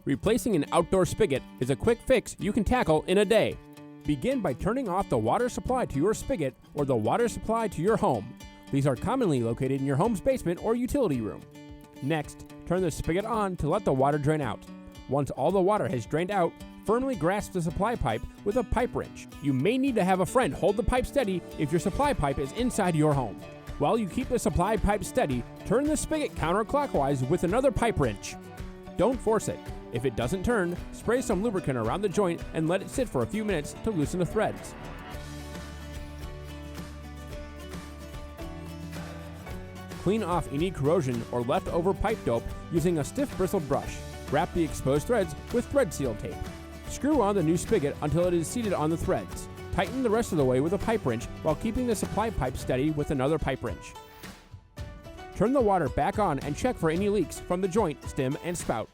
Replacing an outdoor spigot is a quick fix you can tackle in a day. Begin by turning off the water supply to your spigot or the water supply to your home. These are commonly located in your home's basement or utility room. Next, turn the spigot on to let the water drain out. Once all the water has drained out, firmly grasp the supply pipe with a pipe wrench. You may need to have a friend hold the pipe steady if your supply pipe is inside your home. While you keep the supply pipe steady, turn the spigot counterclockwise with another pipe wrench. Don't force it. If it doesn't turn, spray some lubricant around the joint and let it sit for a few minutes to loosen the threads. Clean off any corrosion or leftover pipe dope using a stiff bristled brush. Wrap the exposed threads with thread seal tape. Screw on the new spigot until it is seated on the threads. Tighten the rest of the way with a pipe wrench while keeping the supply pipe steady with another pipe wrench. Turn the water back on and check for any leaks from the joint, stem, and spout.